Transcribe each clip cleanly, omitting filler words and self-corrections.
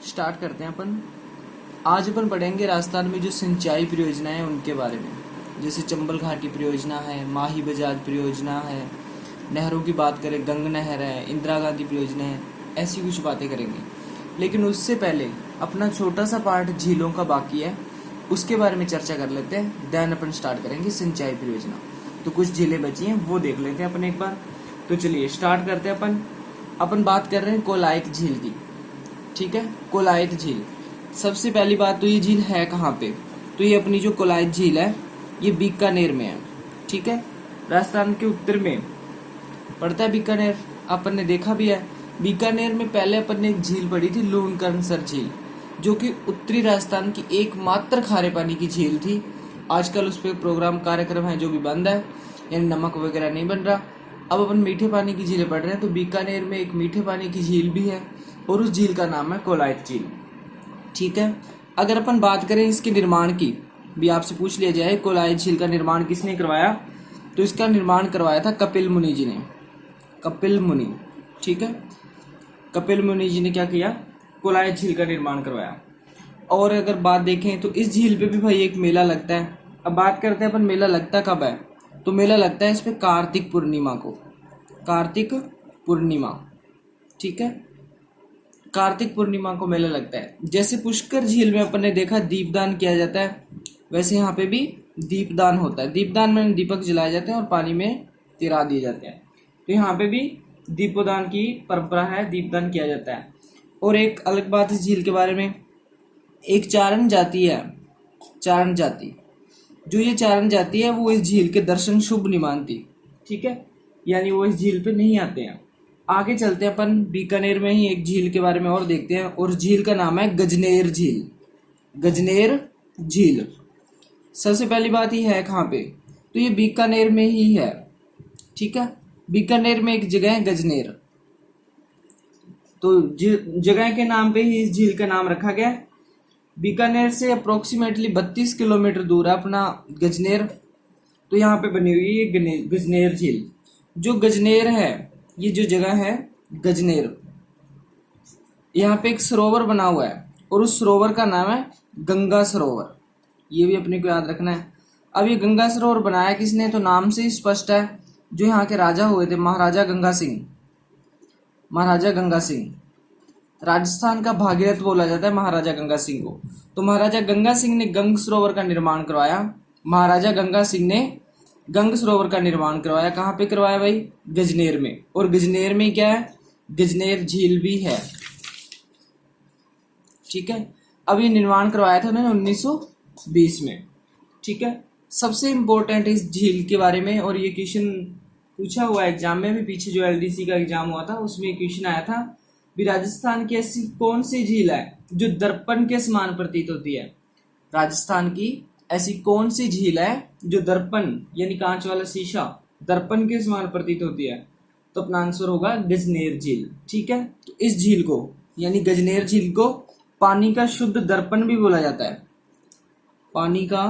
Start करते हैं अपन। आज अपन पढ़ेंगे राजस्थान में जो सिंचाई परियोजनाएं हैं उनके बारे में। जैसे चंबल घाटी परियोजना है, माही बजाज परियोजना है, नहरों की बात करें गंग नहर है, इंदिरा गांधी परियोजना है, ऐसी कुछ बातें करेंगे। लेकिन उससे पहले अपना छोटा सा पार्ट झीलों का बाकी है, उसके बारे में चर्चा कर लेते हैं। देन अपन स्टार्ट करेंगे सिंचाई परियोजना। तो कुछ झीलें बची हैं वो देख लेते हैं अपन एक बार। तो चलिए स्टार्ट करते हैं अपन बात कर रहे हैं कोलायत झील की। ठीक है, कोलायत झील। सबसे पहली बात तो ये झील है कहाँ पे? तो ये अपनी जो कोलायत झील है ये बीकानेर में है। ठीक है, राजस्थान के उत्तर में पड़ता है बीकानेर। अपन ने देखा भी है बीकानेर में पहले अपन ने एक झील पड़ी थी लूणकरणसर झील, जो कि उत्तरी राजस्थान की एकमात्र खारे पानी की झील थी। आजकल उस पर प्रोग्राम कार्यक्रम है जो भी बंद है, यानी नमक वगैरह नहीं बन रहा। अब अपन मीठे पानी की झीलें पढ़ रहे हैं। तो बीकानेर में एक मीठे पानी की झील भी है और उस झील का नाम है कोलायत झील। ठीक है, अगर अपन बात करें इसके निर्माण की, भी आपसे पूछ लिया जाए कोलायत झील का निर्माण किसने करवाया, तो इसका निर्माण करवाया था कपिल मुनि जी ने। कपिल मुनि, ठीक है, कपिल मुनि जी ने क्या किया? कोलायत झील का निर्माण करवाया। और अगर बात देखें तो इस झील पे भी भाई एक मेला लगता है। अब बात करते हैं अपन मेला लगता कब है। तो मेला लगता है इस पे कार्तिक पूर्णिमा को। कार्तिक पूर्णिमा, ठीक है, कार्तिक पूर्णिमा को मेला लगता है। जैसे पुष्कर झील में अपन ने देखा दीपदान किया जाता है, वैसे यहाँ पे भी दीपदान होता है। दीपदान में दीपक जलाए जाते हैं और पानी में तिरा दिए जाते हैं। तो यहाँ पे भी दीपोदान की परंपरा है, दीपदान किया जाता है। और एक अलग बात इस झील के बारे में, एक चारण जाति है, चारण जाति। जो ये चारण जाति है वो इस झील के दर्शन शुभ नहीं मानती। ठीक है, यानी वो इस झील पे नहीं आते हैं। आगे चलते हैं अपन बीकानेर में ही एक झील के बारे में और देखते हैं, और झील का नाम है गजनेर झील। गजनेर झील। सबसे पहली बात ये है कहाँ पे? तो ये बीकानेर में ही है। ठीक है, बीकानेर में एक जगह है गजनेर, तो जगह के नाम पे ही इस झील का नाम रखा गया। बीकानेर से अप्रोक्सीमेटली 32 किलोमीटर दूर है अपना गजनेर। तो यहाँ पे बनी हुई है गजनेर झील। जो गजनेर है, ये जो जगह है गजनेर, यहाँ पे एक सरोवर बना हुआ है और उस सरोवर का नाम है गंगा सरोवर। ये भी अपने को याद रखना है। अब ये गंगा सरोवर बनाया किसने? तो नाम से ही स्पष्ट है, जो यहाँ के राजा हुए थे महाराजा गंगा सिंह। महाराजा गंगा सिंह, राजस्थान का भागीरथ बोला जाता है महाराजा गंगा सिंह को। तो महाराजा गंगा सिंह ने गंग सरोवर का निर्माण करवाया। महाराजा गंगा सिंह ने गंग सरोवर का निर्माण करवाया। कहाँ पे करवाया भाई? गजनेर में। और गजनेर में क्या है? गजनेर झील भी है। ठीक है, अब ये निर्माण करवाया था उन्होंने 1920 में। ठीक है, सबसे इम्पोर्टेंट इस झील के बारे में, और ये क्वेश्चन पूछा हुआ एग्जाम में भी, पीछे जो एलडीसी का एग्जाम हुआ था उसमें क्वेश्चन आया था भी राजस्थान की ऐसी कौन सी झील है जो दर्पण के समान प्रतीत होती है? राजस्थान की ऐसी कौन सी झील है जो दर्पण यानी कांच वाला शीशा दर्पण के समान प्रतीत होती है? तो अपना आंसर होगा गजनेर झील। ठीक है, तो इस झील को यानी गजनेर झील को पानी का शुद्ध दर्पण भी बोला जाता है। पानी का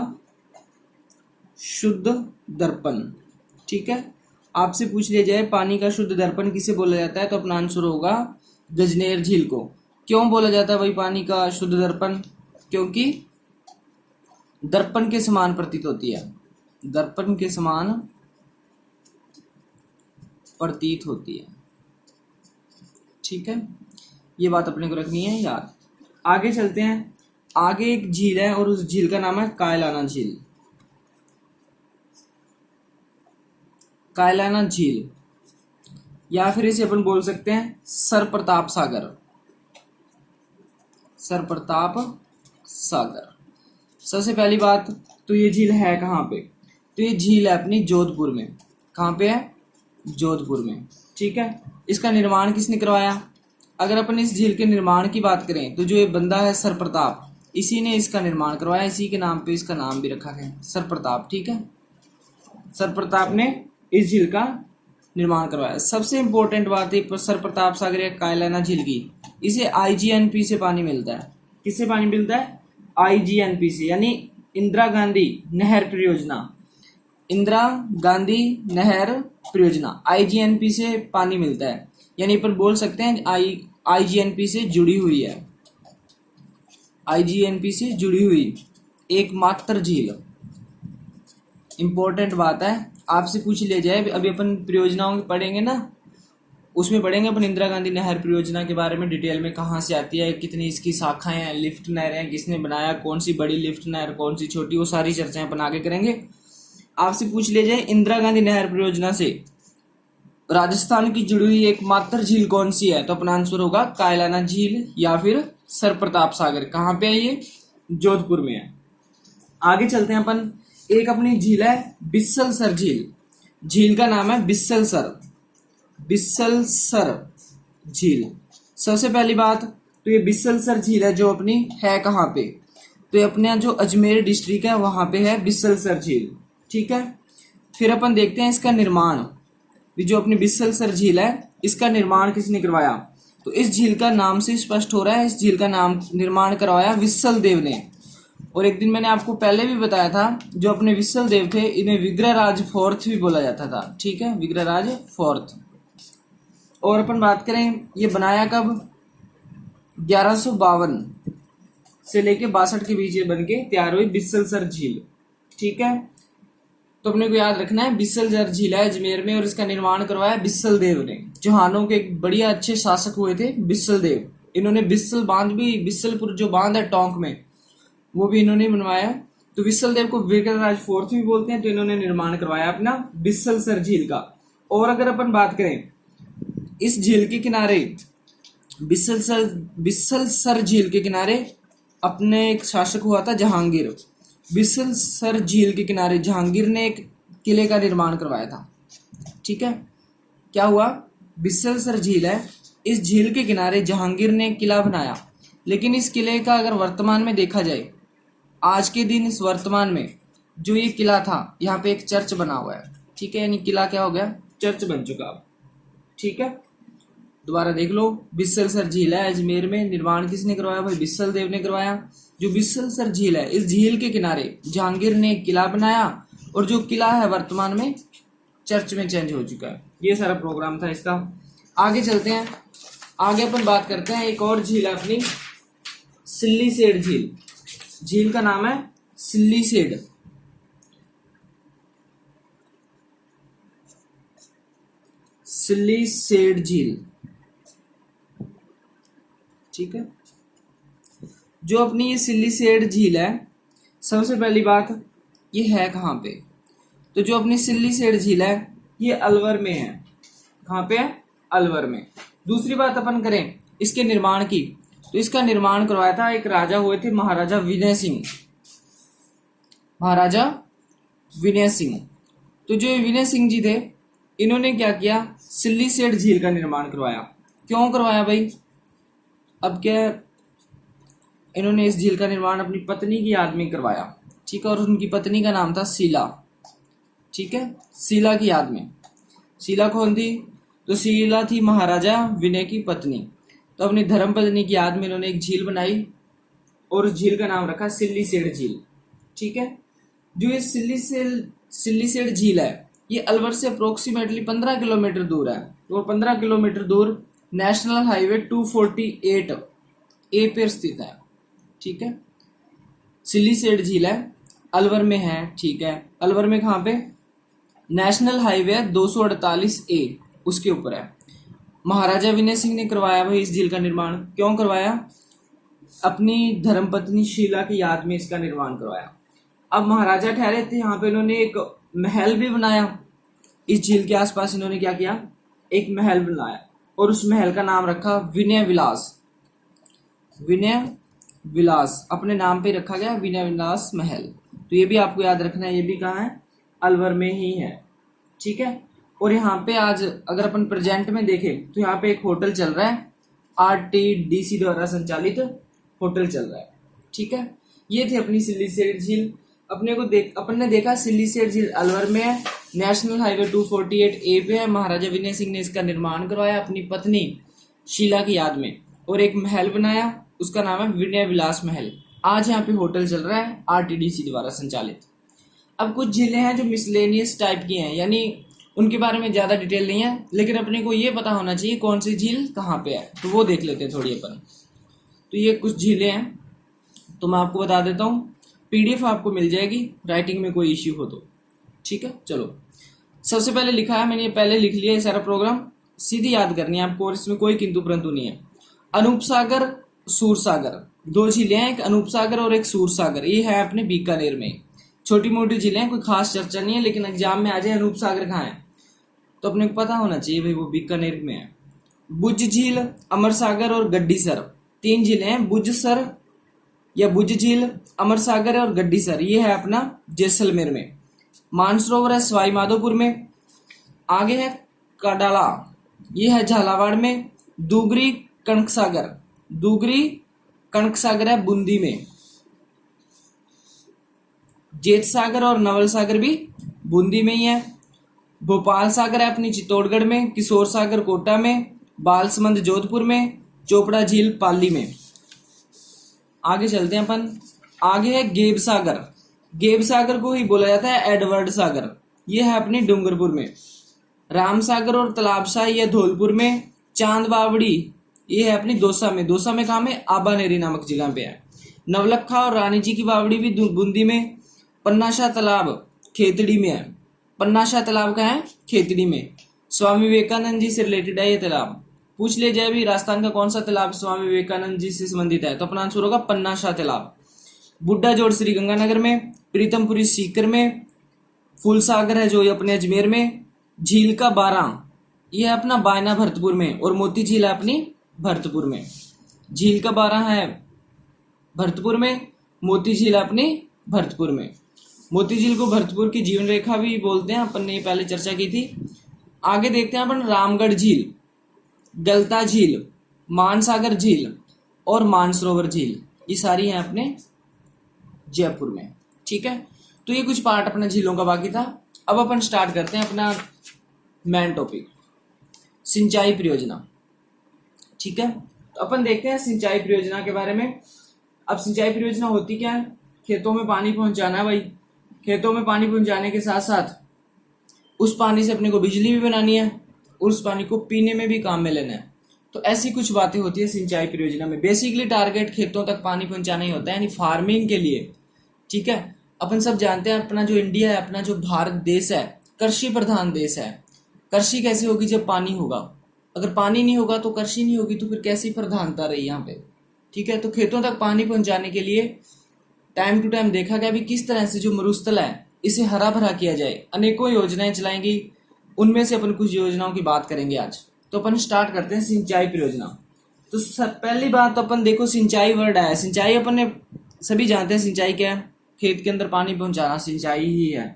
शुद्ध दर्पण। ठीक है, आपसे पूछ लिया जाए पानी का शुद्ध दर्पण किसे बोला जाता है, तो अपना आंसर होगा गजनेर झील को। क्यों बोला जाता है भाई पानी का शुद्ध दर्पण? क्योंकि दर्पण के समान प्रतीत होती है। दर्पण के समान प्रतीत होती है। ठीक है, ये बात अपने को रखनी है याद। आगे चलते हैं। आगे एक झील है और उस झील का नाम है कायलाना झील। कायलाना झील, या फिर इसे अपन बोल सकते हैं सर प्रताप सागर। सर प्रताप सागर। सबसे पहली बात तो ये झील है कहाँ पे? तो ये झील है अपनी जोधपुर में। कहाँ पे है? जोधपुर में। ठीक है, इसका निर्माण किसने करवाया? अगर अपन इस झील के निर्माण की बात करें तो जो ये बंदा है सर प्रताप, इसी ने इसका निर्माण करवाया। इसी के नाम पे इसका नाम भी रखा गया सर प्रताप। ठीक है, सर प्रताप ने इस झील का निर्माण करवाया। सबसे इंपॉर्टेंट बात है सर प्रताप सागर या कायलाना झील की, इसे आईजीएनपी से पानी मिलता है। किससे पानी मिलता है? आईजीएनपी से, यानी इंदिरा गांधी नहर परियोजना। इंदिरा गांधी नहर परियोजना आईजीएनपी से पानी मिलता है, यानी अपन बोल सकते हैं आईजीएनपी से जुड़ी हुई है। IGNP से जुड़ी हुई एकमात्र झील। इंपॉर्टेंट बात है, आपसे पूछ लिया जाए, अभी अपन परियोजनाओं में पढ़ेंगे ना, उसमें पढ़ेंगे अपन इंदिरा गांधी नहर परियोजना के बारे में डिटेल में, कहाँ से आती है, कितनी इसकी शाखाएं हैं, लिफ्ट नहर है, किसने बनाया, कौन सी बड़ी लिफ्ट नहर, कौन सी छोटी, वो सारी चर्चाएं अपन आगे करेंगे। आपसे पूछ लिया जाए इंदिरा गांधी नहर परियोजना से राजस्थान की जुड़ी हुई एकमात्र झील कौन सी है, तो अपना आंसर होगा कायलाना झील या फिर सर प्रताप सागर। कहाँ पे है ये? जोधपुर में है। आगे चलते हैं अपन, एक अपनी झील है बिस्सल-सर झील। झील का नाम है बिस्सल-सर झील। सबसे पहली बात तो ये बिस्सल-सर झील है जो अपनी है कहाँ पे, तो ये अपने जो अजमेर डिस्ट्रिक्ट है वहां पे है बिस्सल-सर झील। ठीक है, फिर अपन देखते हैं इसका निर्माण। जो अपनी बिस्सल-सर झील है इसका निर्माण किसने करवाया, तो इस झील का नाम से स्पष्ट हो रहा है, इस झील का नाम निर्माण करवाया विस्सल देव ने। और एक दिन मैंने आपको पहले भी बताया था, जो अपने विस्सल देव थे इन्हें विग्रहराज फोर्थ भी बोला जाता था। ठीक है, विग्रहराज फोर्थ। और अपन बात करें ये बनाया कब, 1152 से लेके 62 के बीच बन के तैयार हुई बिस्सल-सर झील। ठीक है, तो अपने को याद रखना है बिस्सल-सर झील है अजमेर में और इसका निर्माण करवाया बिस्सल देव ने। चौहानों के एक बढ़िया अच्छे शासक हुए थे बिस्सल देव। इन्होंने बिस्सल बांध भी, बिस्सलपुर जो बांध है टोंक में, वो भी इन्होंने बनवाया। तो विस्सल देव को विग्रहराज फोर्थ भी बोलते हैं, तो इन्होंने निर्माण करवाया अपना बिस्सल-सर झील का। और अगर अपन बात करें इस झील के किनारे, बिस्सल-सर झील के किनारे अपने एक शासक हुआ था जहांगीर। बिस्सल-सर झील के किनारे जहांगीर ने एक किले का निर्माण करवाया था। ठीक है, क्या हुआ, बिस्सल-सर झील है, इस झील के किनारे जहांगीर ने एक किला बनाया। लेकिन इस किले का अगर वर्तमान में देखा जाए, आज के दिन इस वर्तमान में जो ये किला था, यहाँ पे एक चर्च बना हुआ है। ठीक है, यानी किला क्या हो गया, चर्च बन चुका अब। ठीक है, दोबारा देख लो, बिस्सल-सर झील है अजमेर में, निर्माण किसने करवाया भाई, बिस्सल देव ने करवाया। जो बिस्सल-सर झील है इस झील के किनारे जहांगीर ने एक किला बनाया और जो किला है वर्तमान में चर्च में चेंज हो चुका है। ये सारा प्रोग्राम था इसका। आगे चलते हैं, आगे अपन बात करते हैं एक और झील है अपनी सिल्लीसेड झील। झील का नाम है सिल्लीसेड। सिल्लीसेड झील। ठीक है, जो अपनी ये सिल्लीसेड झील है, सबसे पहली बात ये है कहाँ पे, तो जो अपनी सिल्लीसेड झील है ये अलवर में है। कहाँ पे है, अलवर में। दूसरी बात अपन करें इसके निर्माण की, तो इसका निर्माण करवाया था एक राजा हुए थे महाराजा विनय सिंह। महाराजा विनय सिंह, तो जो विनय सिंह जी थे इन्होंने क्या किया, सिल्लीसेड झील का निर्माण करवाया। क्यों करवाया भाई, अब क्या, इन्होंने इस झील का निर्माण अपनी पत्नी की याद में करवाया। ठीक है, और उनकी पत्नी का नाम था शीला। ठीक है, शीला की याद में। शीला कौन थी, तो शीला थी महाराजा विनय की पत्नी। तो अपनी धर्म पत्नी की याद में इन्होंने एक झील बनाई और उस झील का नाम रखा सिल्लीसेड झील। ठीक है, जो ये सिल्लीसेड झील है ये अलवर से अप्रोक्सीमेटली 15 किलोमीटर दूर है। और 15 किलोमीटर दूर नेशनल हाईवे 248 ए पर स्थित है। ठीक है, सिल्लीसेड झील है, अलवर में है। ठीक है, अलवर में कहाँ पे, नेशनल हाईवे 248 ए, उसके ऊपर है। महाराजा विनय सिंह ने करवाया भाई इस झील का निर्माण। क्यों करवाया, अपनी धर्मपत्नी शीला की याद में इसका निर्माण करवाया। अब महाराजा ठहरे थे यहाँ पे, इन्होंने एक महल भी बनाया। इस झील के आसपास इन्होंने क्या किया, एक महल बनाया और उस महल का नाम रखा विनय विलास। विनय विलास अपने नाम पे रखा गया, विनय विलास महल। तो ये भी आपको याद रखना है, ये भी कहाँ है, अलवर में ही है। ठीक है, और यहाँ पे आज अगर अपन प्रेजेंट में देखें तो यहाँ पे एक होटल चल रहा है, RTDC द्वारा संचालित होटल चल रहा है। ठीक है, ये थी अपनी सिल्लीसेड झील। अपन ने देखा सिल्लीसेड झील अलवर में है, नेशनल हाईवे 248 ए पे है। महाराजा विनय सिंह ने इसका निर्माण करवाया अपनी पत्नी शीला की याद में और एक महल बनाया, उसका नाम है विनय विलास महल। आज यहाँ पे होटल चल रहा है RTDC द्वारा संचालित। अब कुछ झीलें हैं जो मिसलेनियस टाइप की हैं, यानी उनके बारे में ज्यादा डिटेल नहीं है, लेकिन अपने को ये पता होना चाहिए कौन सी झील कहाँ पे है, तो वो देख लेते हैं थोड़ी अपन। तो ये कुछ झीलें हैं तो मैं आपको बता देता हूँ, पीडीएफ आपको मिल जाएगी, राइटिंग में कोई इश्यू हो तो। ठीक है, चलो सबसे पहले लिखा है मैंने, ये पहले लिख लिया ये सारा प्रोग्राम, सीधी याद करनी है आपको और इसमें कोई किंतु परंतु नहीं है। अनूप सागर, सूर सागर, दो झीलें हैं, एक अनूप सागर और एक सूर सागर, ये है अपने बीकानेर में। छोटी मोटी झीलें हैं, कोई खास चर्चा नहीं है, लेकिन एग्जाम में आ जाए अनूप सागर कहाँ है तो अपने को पता होना चाहिए भाई वो बीकानेर में है। बुज झील, अमर सागर और गड्डीसर, तीन झीलें हैं, बुज सर या बुज झील, अमर सागर और गड्डीसर, ये है अपना जैसलमेर में। मानसरोवर है सवाई माधोपुर में। आगे है कडाला, ये है झालावाड़ में। दुगरी कनक सागर, दुगरी कनक सागर है बूंदी में। जेठ सागर और नवल सागर भी बूंदी में ही है। भोपाल सागर है अपनी चित्तौड़गढ़ में। किशोर सागर कोटा में। बालसमंद जोधपुर में। चोपड़ा झील पाली में। आगे चलते हैं अपन, आगे है गेब सागर, गेब सागर को ही बोला जाता है एडवर्ड सागर, ये है अपनी डूंगरपुर में। राम सागर और तालाबशाह ये धौलपुर में। चांद बावड़ी ये है अपनी दौसा में, दौसा में कहाँ में, आबानेरी नामक जगह पे है। नवलखा और रानी जी की बावड़ी भी बूंदी में। पन्नाशाह तालाब खेतड़ी में है, पन्नाशाह तालाब का है खेतड़ी में। स्वामी विवेकानंद जी से रिलेटेड है ये तालाब, पूछ ले जाए भी राजस्थान का कौन सा तालाब स्वामी विवेकानंद जी से संबंधित है तो अपना आंसर होगा पन्नाशाह तालाब। बुड्ढा जोड़ श्री गंगानगर में। प्रीतमपुरी सीकर में। फूल सागर है जो अपने अजमेर में। झील का बारा ये है अपना बायना भरतपुर में। और मोती झील है अपनी भरतपुर में। झील का बारा है भरतपुर में, मोती झील है अपनी भरतपुर में। मोती झील को भरतपुर की जीवन रेखा भी बोलते हैं, अपन ने पहले चर्चा की थी। आगे देखते हैं अपन रामगढ़ झील, गलता झील, मानसागर झील और मानसरोवर झील, ये सारी हैं अपने जयपुर में। ठीक है, तो ये कुछ पार्ट अपना झीलों का बाकी था। अब अपन स्टार्ट करते हैं अपना मेन टॉपिक, सिंचाई परियोजना। ठीक है, तो अपन देखते हैं सिंचाई परियोजना के बारे में। अब सिंचाई परियोजना होती क्या है, खेतों में पानी पहुंचाना है भाई। खेतों में पानी पहुंचाने के साथ साथ उस पानी से अपने को बिजली भी बनानी है और उस पानी को पीने में भी काम में लेना है। तो ऐसी कुछ बातें होती है सिंचाई परियोजना में। बेसिकली टारगेट खेतों तक पानी पहुंचाना ही होता है, यानी फार्मिंग के लिए। ठीक है, अपन सब जानते हैं अपना जो इंडिया है, अपना जो भारत देश है, कृषि प्रधान देश है। कृषि कैसे होगी जब पानी होगा, अगर पानी नहीं होगा तो कृषि नहीं होगी, तो फिर कैसी प्रधानता रही यहाँ पे। ठीक है, तो खेतों तक पानी पहुंचाने के लिए टाइम टू टाइम देखा गया भी किस तरह से जो मरुस्थल है इसे हरा भरा किया जाए। अनेकों योजनाएं चलाएंगी, उनमें से अपन कुछ योजनाओं की बात करेंगे आज। तो अपन स्टार्ट करते हैं सिंचाई परियोजना। तो पहली बात तो अपन देखो, सिंचाई वर्ड है। सिंचाई अपन ने सभी जानते हैं सिंचाई क्या है, खेत के अंदर पानी पहुंचाना सिंचाई ही है।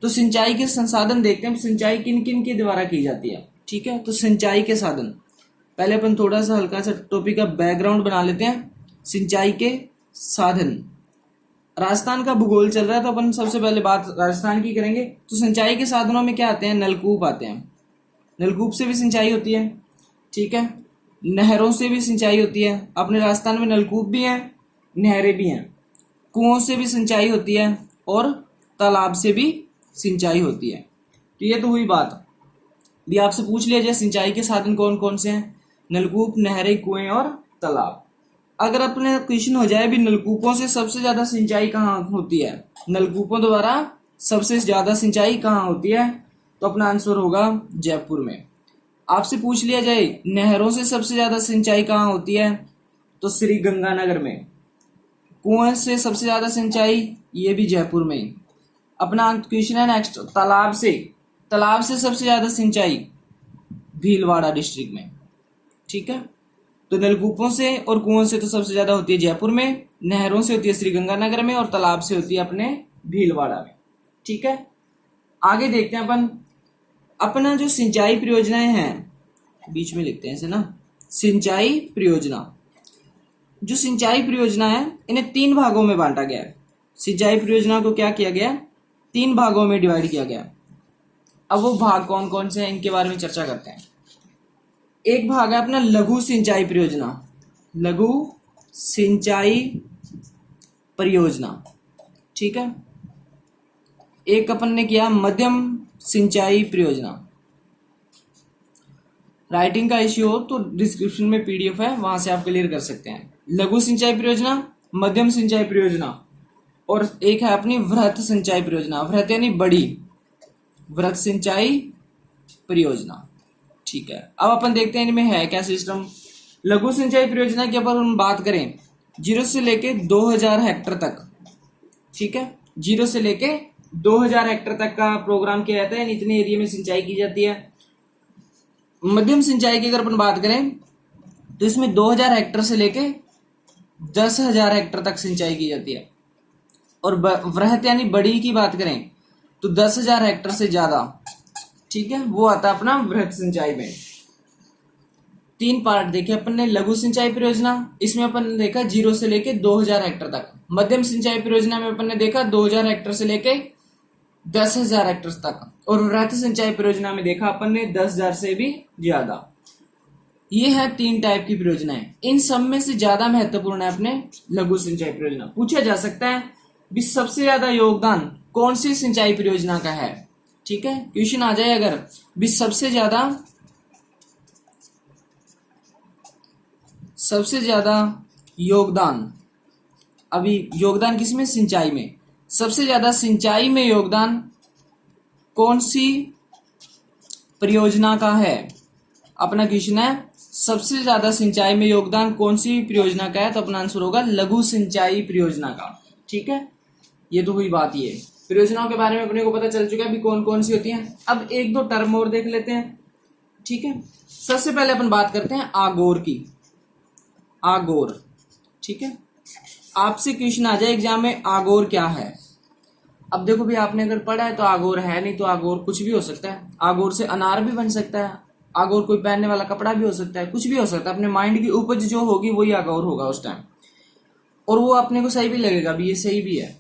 तो सिंचाई के संसाधन देखते हैं, सिंचाई किन किन के द्वारा की जाती है। ठीक है, तो सिंचाई के साधन, पहले अपन थोड़ा सा हल्का सा टॉपिक का बैकग्राउंड बना लेते हैं। सिंचाई के साधन, राजस्थान का भूगोल चल रहा है तो अपन सबसे पहले बात राजस्थान की करेंगे। तो सिंचाई के साधनों में क्या आते हैं, नलकूप आते हैं। नलकूप से भी सिंचाई होती है। ठीक है, नहरों से भी सिंचाई होती है। अपने राजस्थान में नलकूप भी हैं, नहरें भी हैं। कुओं से भी सिंचाई होती है और तालाब से भी सिंचाई होती है। तो ये तो हुई बात। भी आपसे पूछ लिया जाए सिंचाई के साधन कौन कौन से हैं, नलकूप, नहरें, कुएं और तालाब। अगर अपने क्वेश्चन हो जाए भी नलकूपों से सबसे ज्यादा सिंचाई कहाँ होती है, नलकूपों द्वारा सबसे ज्यादा सिंचाई कहाँ होती है, तो अपना आंसर होगा जयपुर में। आपसे पूछ लिया जाए नहरों से सबसे ज्यादा सिंचाई कहाँ होती है, तो श्री गंगानगर में। कुएं से सबसे ज्यादा सिंचाई, ये भी जयपुर में ही। अपना क्वेश्चन है नेक्स्ट, तालाब से सबसे ज्यादा सिंचाई भीलवाड़ा डिस्ट्रिक्ट में। ठीक है, तो नलकूपों से और कुओं से तो सबसे ज्यादा होती है जयपुर में, नहरों से होती है श्री गंगानगर में और तालाब से होती है अपने भीलवाड़ा में। ठीक है, आगे देखते हैं अपन अपना जो सिंचाई परियोजनाएं हैं, बीच में लिखते हैं इसे ना, सिंचाई परियोजना। जो सिंचाई परियोजना है इन्हें 3 भागों में बांटा गया है। सिंचाई परियोजना को क्या किया गया, 3 भागों में डिवाइड किया गया। अब वो भाग कौन कौन से हैं इनके बारे में चर्चा करते हैं। एक भाग है अपना लघु सिंचाई परियोजना, लघु सिंचाई परियोजना। ठीक है, एक अपन ने किया मध्यम सिंचाई परियोजना। राइटिंग का इश्यू हो तो डिस्क्रिप्शन में पीडीएफ है, वहां से आप क्लियर कर सकते हैं। लघु सिंचाई परियोजना, मध्यम सिंचाई परियोजना, और एक है अपनी वृहत सिंचाई परियोजना। वृहत यानी बड़ी, वृहत सिंचाई परियोजना। ठीक है, अब अपन देखते हैं इनमें है क्या सिस्टम। लघु सिंचाई परियोजना की अगर हम बात करें 0 से लेके 2000 हेक्टेयर तक, ठीक है, 0 से लेके 2000 हेक्टेयर तक का प्रोग्राम किया जाता है, इतने एरिया में सिंचाई की जाती है। मध्यम सिंचाई की अगर अपन बात करें तो इसमें 2000 हेक्टेयर से लेके 10,000 हेक्टेयर तक सिंचाई की जाती है। और वृहत यानी बड़ी की बात करें तो 10,000 हेक्टेयर से ज्यादा, ठीक है, वो आता है अपना वृहत सिंचाई में। 3 पार्ट देखे अपन ने। लघु सिंचाई परियोजना, इसमें अपन ने देखा 0 से लेके 2000 हेक्टेयर तक। मध्यम सिंचाई परियोजना में अपन ने देखा 2000 हेक्टेयर से लेके 10,000 हेक्टेयर तक। और वृहत सिंचाई परियोजना में देखा अपन ने 10,000 से भी ज्यादा। ये है 3 टाइप की परियोजनाएं। इन सब में से ज्यादा महत्वपूर्ण है अपने लघु सिंचाई परियोजना। पूछा जा सकता है भी सबसे ज्यादा योगदान कौन सी सिंचाई परियोजना का है। ठीक है, क्वेश्चन आ जाए अगर भी सबसे ज्यादा योगदान, अभी योगदान किसमें, सिंचाई में, सबसे ज्यादा सिंचाई में योगदान कौन सी परियोजना का है। अपना क्वेश्चन है सबसे ज्यादा सिंचाई में योगदान कौन सी परियोजना का है, तो अपना आंसर होगा लघु सिंचाई परियोजना का। ठीक है, ये तो हुई बात। ये परियोजनाओं के बारे में अपने को पता चल चुका है भी कौन कौन सी होती हैं। अब 1-2 टर्म और देख लेते हैं। ठीक है, सबसे पहले अपन बात करते हैं आगोर की। आगोर, ठीक है, आपसे क्वेश्चन आ जाए एग्जाम में आगोर क्या है। अब देखो भी आपने अगर पढ़ा है तो आगोर है, नहीं तो आगोर कुछ भी हो सकता है। आगोर से अनार भी बन सकता है, आगोर कोई पहनने वाला कपड़ा भी हो सकता है, कुछ भी हो सकता है। अपने माइंड की उपज जो होगी वही आगोर होगा उस टाइम, और वो अपने को सही भी लगेगा भी, ये सही भी है।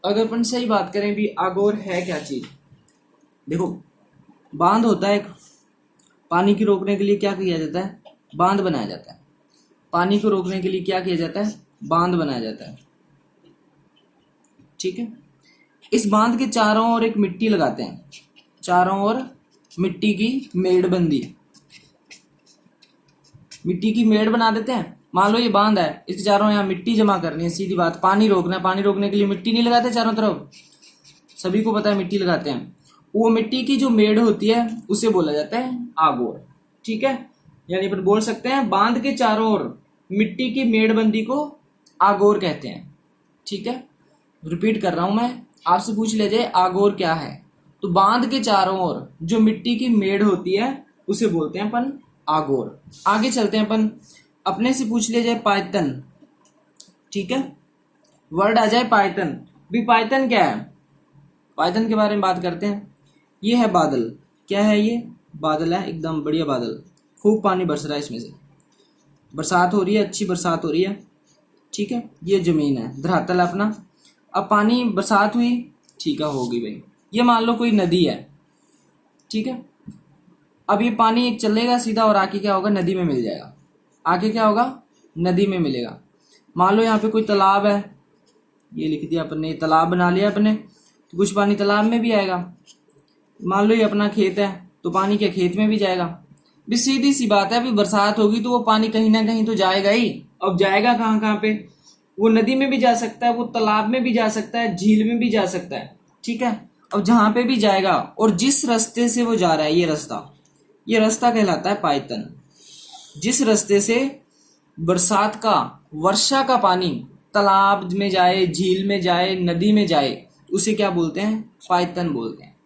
अगर अपन सही बात करें भी आगोर है क्या चीज, देखो बांध होता है एक, पानी की रोकने के लिए क्या किया जाता है, बांध बनाया जाता है। पानी को रोकने के लिए क्या किया जाता है, बांध बनाया जाता है। ठीक है, इस बांध के चारों ओर एक मिट्टी लगाते हैं, चारों ओर मिट्टी की मेड़बंदी, मिट्टी की मेड़ बना देते हैं। मान लो ये बांध है, इसके चारों यहाँ मिट्टी जमा करनी है, सीधी बात। पानी रोकना है, पानी रोकने के लिए मिट्टी नहीं लगाते चारों तरफ, सभी को पता है मिट्टी लगाते हैं। वो मिट्टी की जो मेड़ होती है उसे बोला जाता है आगोर। ठीक है, यानी पर बोल सकते हैं बांध के चारों ओर मिट्टी की मेड़बंदी को आगोर कहते हैं। ठीक है, रिपीट कर रहा हूं मैं, आपसे पूछ लिया जाए आगोर क्या है, तो बांध के चारों ओर जो मिट्टी की मेड़ होती है उसे बोलते हैं अपन आगोर। आगे चलते हैं अपन, अपने से पूछ लिया जाए पायतन। ठीक है, वर्ड आ जाए पायतन, भी पायतन क्या है, पायतन के बारे में बात करते हैं। ये है बादल, क्या है ये, बादल है, एकदम बढ़िया बादल, खूब पानी बरस रहा है, इसमें से बरसात हो रही है, अच्छी बरसात हो रही है। ठीक है, ये जमीन है, धरातल है अपना। अब पानी बरसात हुई, ठीक है, होगी भाई। ये मान लो कोई नदी है, ठीक है, अब ये पानी एक चलेगा सीधा और आके क्या होगा, नदी में मिल जाएगा। आगे क्या होगा, नदी में मिलेगा। मान लो यहाँ पे कोई तालाब है, ये लिख दिया अपन ने, तालाब बना लिया अपने, तो कुछ पानी तालाब में भी आएगा। मान लो ये अपना खेत है, तो पानी क्या खेत में भी जाएगा। भी सीधी सी बात है, अभी बरसात होगी तो वो पानी कहीं ना कहीं तो जाएगा ही। अब जाएगा कहाँ कहाँ पे, वो नदी में भी जा सकता है, वो तालाब में भी जा सकता है, झील में भी जा सकता है। ठीक है, अब जहां पे भी जाएगा और जिस रास्ते से वो जा रहा है, ये रास्ता कहलाता है पायतन। जिस रास्ते से बरसात का, वर्षा का पानी तालाब में जाए, झील में जाए, नदी में जाए, उसे क्या बोलते हैं, पायतन बोलते हैं।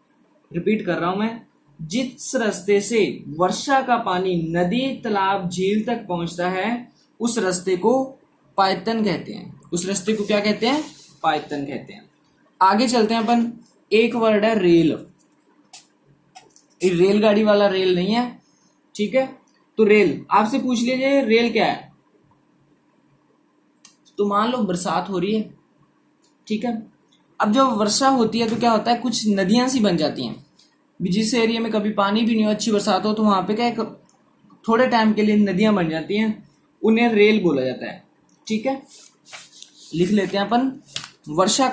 रिपीट कर रहा हूं मैं, जिस रास्ते से वर्षा का पानी नदी, तालाब, झील तक पहुंचता है उस रास्ते को पायतन कहते हैं। उस रास्ते को क्या कहते हैं, पायतन कहते हैं। आगे चलते हैं अपन, एक वर्ड है रेल। रेलगाड़ी वाला रेल नहीं है, ठीक है, तो रेल आपसे पूछ लीजिए रेल क्या है, तो मान लो बरसात हो रही है, ठीक है, अब जब वर्षा होती है तो क्या होता है, कुछ नदियां सी बन जाती हैं। जिस एरिया में कभी पानी भी नहीं हो, अच्छी बरसात हो, तो वहां पे क्या है, थोड़े टाइम के लिए नदियां बन जाती हैं, उन्हें रेल बोला जाता है। ठीक है, लिख लेते हैं अपन, वर्षा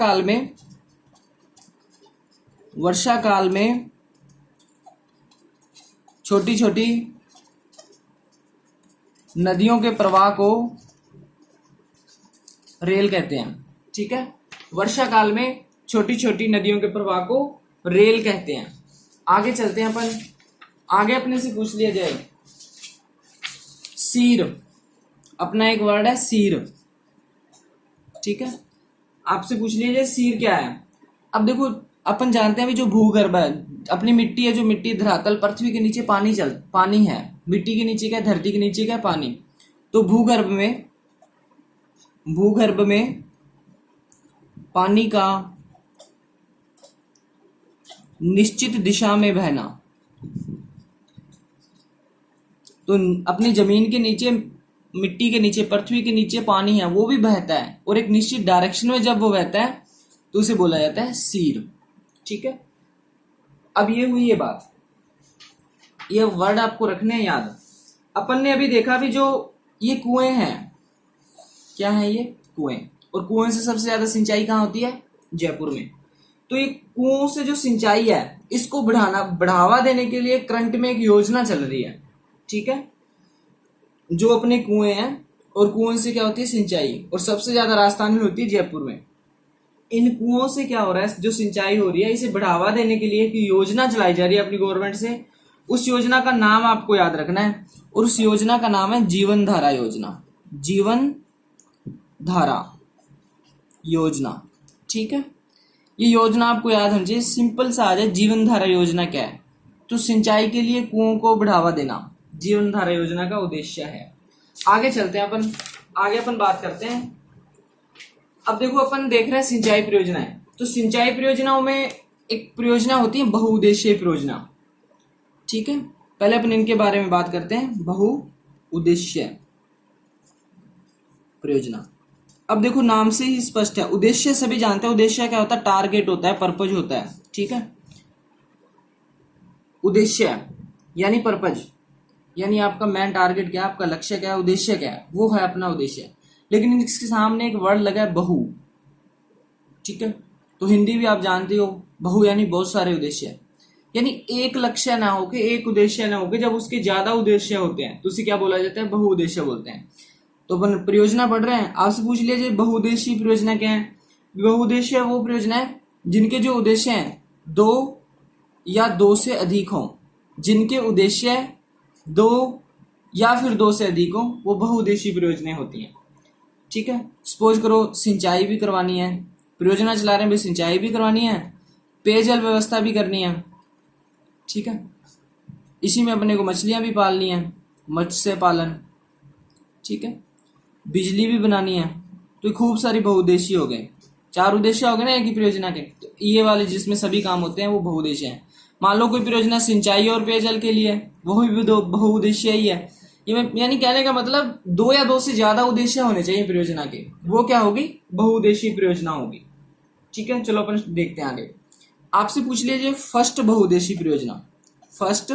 काल में छोटी छोटी नदियों के प्रवाह को रेल कहते हैं। ठीक है, वर्षा काल में छोटी छोटी नदियों के प्रवाह को रेल कहते हैं। आगे चलते हैं अपन, आगे अपने से पूछ लिया जाए सीर, अपना एक वर्ड है सीर। ठीक है, आपसे पूछ लिया जाए सीर क्या है। अब देखो, अपन जानते हैं अभी जो भूगर्भ है, अपनी मिट्टी है, जो मिट्टी धरातल पृथ्वी के नीचे पानी है, मिट्टी के नीचे क्या है, धरती के नीचे क्या है, पानी। तो भूगर्भ में पानी का निश्चित दिशा में बहना, तो अपनी जमीन के नीचे, मिट्टी के नीचे, पृथ्वी के नीचे पानी है, वो भी बहता है, और एक निश्चित डायरेक्शन में जब वो बहता है तो उसे बोला जाता है सीर। ठीक है, अब ये हुई ये बात, ये वर्ड आपको रखने हैं याद। अपन ने अभी देखा भी जो ये कुएं हैं, क्या है ये कुएं, और कुएं से सबसे ज्यादा सिंचाई कहाँ होती है, जयपुर में। तो ये कुओं से जो सिंचाई है, इसको बढ़ावा देने के लिए करंट में एक योजना चल रही है। ठीक है, जो अपने कुएं हैं और कुएं से क्या होती है सिंचाई, और सबसे ज्यादा राजस्थान में होती है, जयपुर में। इन कुओं से क्या हो रहा है, जो सिंचाई हो रही है, इसे बढ़ावा देने के लिए एक योजना चलाई जा रही है अपनी गवर्नमेंट से। उस योजना का नाम आपको याद रखना है, और उस योजना का नाम है जीवन धारा योजना। जीवन धारा योजना। ठीक है, ये योजना आपको याद होनी चाहिए, सिंपल सा आ जाए। जीवन धारा योजना क्या है, तो सिंचाई के लिए कुओं को बढ़ावा देना जीवन धारा योजना का उद्देश्य है। आगे चलते हैं अपन, आगे अपन बात करते हैं। अब देखो, अपन देख रहे हैं सिंचाई परियोजनाएं। तो सिंचाई परियोजनाओं में एक परियोजना होती है बहुउद्देशीय परियोजना। ठीक है, पहले अपन इनके बारे में बात करते हैं, बहुउद्देशीय परियोजना। अब देखो, नाम से ही स्पष्ट है, उद्देश्य सभी जानते हैं। उद्देश्य क्या होता है, टारगेट होता है, पर्पज होता है। ठीक है, उद्देश्य यानी पर्पज, यानी आपका मेन टारगेट क्या है, आपका लक्ष्य क्या है, उद्देश्य क्या है, वो है अपना उद्देश्य। लेकिन इसके सामने एक वर्ड लगा है बहु। ठीक है, तो हिंदी भी आप जानते हो, बहु यानी बहुत सारे उद्देश्य, यानी एक लक्ष्य ना होके, एक उद्देश्य ना होके, जब उसके ज्यादा उद्देश्य होते हैं तो उसे क्या बोला जाता है, बहुउद्देश्य बोलते हैं। तो अपन परियोजना पढ़ रहे हैं, आपसे पूछ लीजिए बहुउद्देशीय परियोजना क्या है। बहुउद्देशीय वो परियोजना है जिनके जो उद्देश्य हैं दो या दो से अधिक हों, जिनके उद्देश्य दो या फिर दो से अधिक हों, वो बहुउद्देशीय परियोजनाएं होती हैं। ठीक है, सपोज करो सिंचाई भी करवानी है, परियोजना चला रहे हैं, सिंचाई भी करवानी है, पेयजल व्यवस्था भी करनी है। ठीक है, इसी में अपने को मछलियां भी पालनी है, मत्स्य पालन। ठीक है, बिजली भी बनानी है। तो खूब सारी बहुउद्देशीय हो गए, चार उद्देश्य हो गए ना एक ही परियोजना के। तो ये वाले जिसमें सभी काम होते हैं वो बहुउद्देशीय है। मान लो कोई परियोजना सिंचाई और पेयजल के लिए, वो भी दो बहुउद्देशीय ही है। ये यानी कहने का मतलब दो या दो से ज्यादा उद्देश्य होने चाहिए परियोजना के, वो क्या होगी, बहुउद्देशीय परियोजना होगी। ठीक है, चलो अपन देखते हैं आगे। आपसे पूछ लीजिए फर्स्ट बहुउद्देशीय परियोजना, फर्स्ट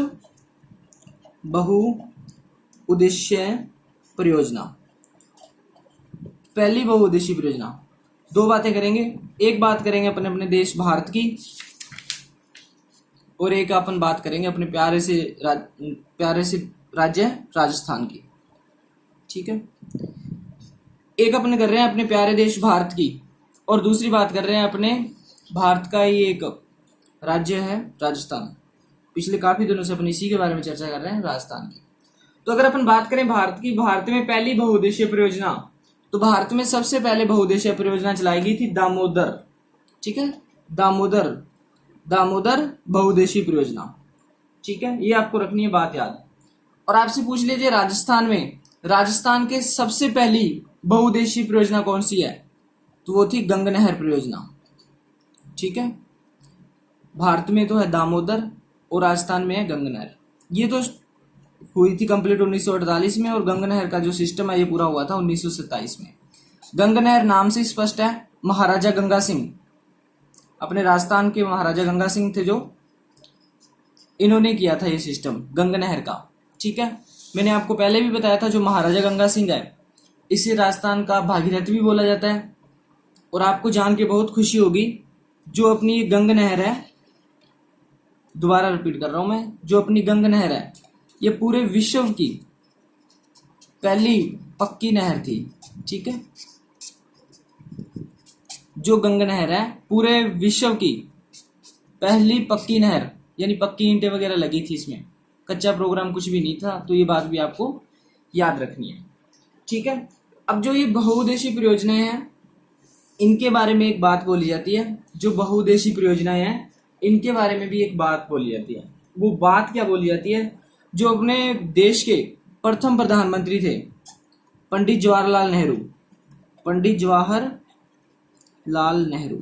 बहुउद्देशीय परियोजना, पहली बहुउद्देशीय परियोजना। दो बातें करेंगे, एक बात करेंगे अपन अपने देश भारत की, और एक अपन बात करेंगे अपने प्यारे से राज्य राजस्थान की। ठीक है, एक अपन कर रहे हैं अपने प्यारे देश भारत की, और दूसरी बात कर रहे हैं अपने भारत का ही एक राज्य है राजस्थान। पिछले काफी दिनों से अपन इसी के बारे में चर्चा कर रहे हैं, राजस्थान की। तो अगर अपन बात करें भारत की, भारत में पहली बहुउद्देशीय परियोजना, तो भारत में सबसे पहले बहुउद्देशीय परियोजना चलाई गई थी दामोदर। ठीक है, दामोदर बहुउद्देशीय परियोजना। ठीक है, ये आपको रखनी है बात याद। और आपसे पूछ लीजिए राजस्थान के सबसे पहली बहुउद्देशीय परियोजना कौन सी है, तो वो थी गंग नहर परियोजना। ठीक है, भारत में तो है दामोदर और राजस्थान में है गंग नहर। ये तो हुई थी कंप्लीट 1948 में, और गंग नहर का जो सिस्टम है ये पूरा हुआ था 1927 में। गंग नहर नाम से स्पष्ट है, महाराजा गंगा सिंह, अपने राजस्थान के महाराजा गंगा सिंह थे जो इन्होंने किया था ये सिस्टम गंग नहर का। ठीक है, मैंने आपको पहले भी बताया था जो महाराजा गंगा सिंह है, इसे राजस्थान का भागीरथ भी बोला जाता है। और आपको जान के बहुत खुशी होगी, जो अपनी गंग नहर है, दोबारा रिपीट कर रहा हूं मैं, जो अपनी गंग नहर है ये पूरे विश्व की पहली पक्की नहर थी। ठीक है, जो गंगा नहर है पूरे विश्व की पहली पक्की नहर, यानी पक्की ईंटें वगैरह लगी थी इसमें, कच्चा प्रोग्राम कुछ भी नहीं था, तो ये बात भी आपको याद रखनी है। ठीक है, अब जो ये बहुउद्देशीय परियोजनाएं हैं इनके बारे में एक बात बोली जाती है, जो बहुउद्देशीय परियोजनाएं हैं इनके बारे में भी एक बात बोली जाती है। वो बात क्या बोली जाती है? जो अपने देश के प्रथम प्रधानमंत्री थे पंडित जवाहरलाल नेहरू, पंडित जवाहरलाल नेहरू,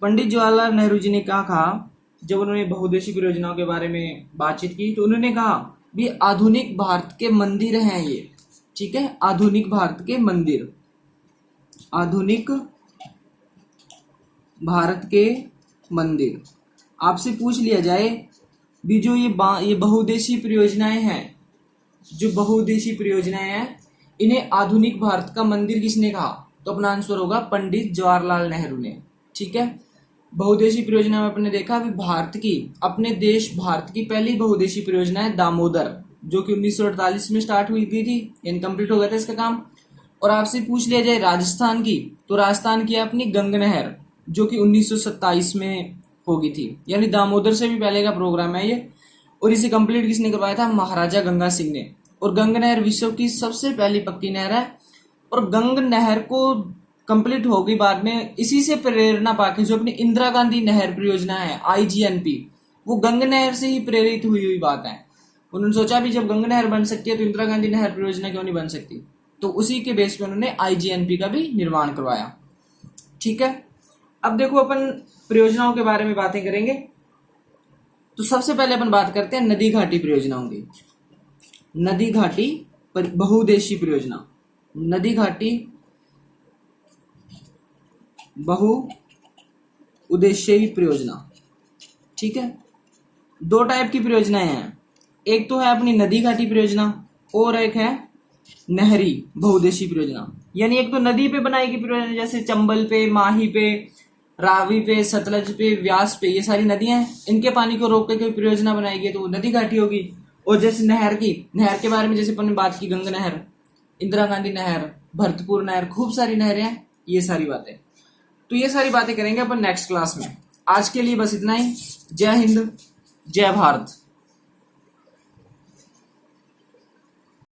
पंडित जवाहरलाल नेहरू जी ने क्या कहा जब उन्होंने बहुउद्देशीय परियोजनाओं के बारे में बातचीत की? तो उन्होंने कहा भी आधुनिक भारत के मंदिर हैं ये। ठीक है, आधुनिक भारत के मंदिर, आधुनिक भारत के मंदिर। आपसे पूछ लिया जाए भी जो ये बहुउद्देशीय परियोजनाएं हैं, जो बहुउद्देशीय परियोजनाएं हैं इन्हें आधुनिक भारत का मंदिर किसने कहा? तो अपना आंसर होगा पंडित जवाहरलाल नेहरू ने। ठीक है, बहुउद्देशीय परियोजना में आपने देखा अभी भारत की, अपने देश भारत की पहली बहुउद्देशीय परियोजना है दामोदर, जो कि 1948 में स्टार्ट हुई थी, यानी कंप्लीट हो गया था इसका काम। और आपसे पूछ लिया जाए राजस्थान की, तो राजस्थान की अपनी गंग नहर, जो कि 1927 में होगी थी, यानी दामोदर से भी पहले का प्रोग्राम है ये। और इसे कंप्लीट किसने करवाया था? महाराजा गंगा सिंह ने। और गंग नहर विश्व की सबसे पहली पक्की नहर है। और गंग नहर को कंप्लीट होगी बाद में, इसी से प्रेरणा पाके जो अपनी इंदिरा गांधी नहर परियोजना है IGNP, वो गंग नहर से ही प्रेरित हुई बात है। उन्होंने सोचा भी जब गंग नहर बन सकती है तो इंदिरा गांधी नहर परियोजना क्यों नहीं बन सकती, तो उसी के बेस पे उन्होंने IGNP का भी निर्माण करवाया। ठीक है, अब देखो अपन परियोजनाओं के बारे में बातें करेंगे। तो सबसे पहले अपन बात करते हैं नदी घाटी परियोजनाओं की। नदी घाटी बहुउद्देशीय परियोजना, नदी घाटी बहुउद्देशीय परियोजना। ठीक है, दो टाइप की परियोजनाएं हैं, एक तो है अपनी नदी घाटी परियोजना और एक है नहरी बहुउद्देशीय परियोजना। यानी एक तो नदी पे बनाएगी परियोजना, जैसे चंबल पे, माही पे, रावी पे, सतलज पे, व्यास पे, ये सारी नदियां हैं, इनके पानी को रोक के कोई परियोजना बनाएगी तो वो नदी घाटी होगी। और जैसे नहर के बारे में जैसे अपन ने बात की, गंगा नहर, इंदिरा गांधी नहर, भरतपुर नहर, खूब सारी नहरें हैं, ये सारी बातें। तो ये सारी बातें करेंगे अपन नेक्स्ट क्लास में। आज के लिए बस इतना ही। जय हिंद, जय भारत।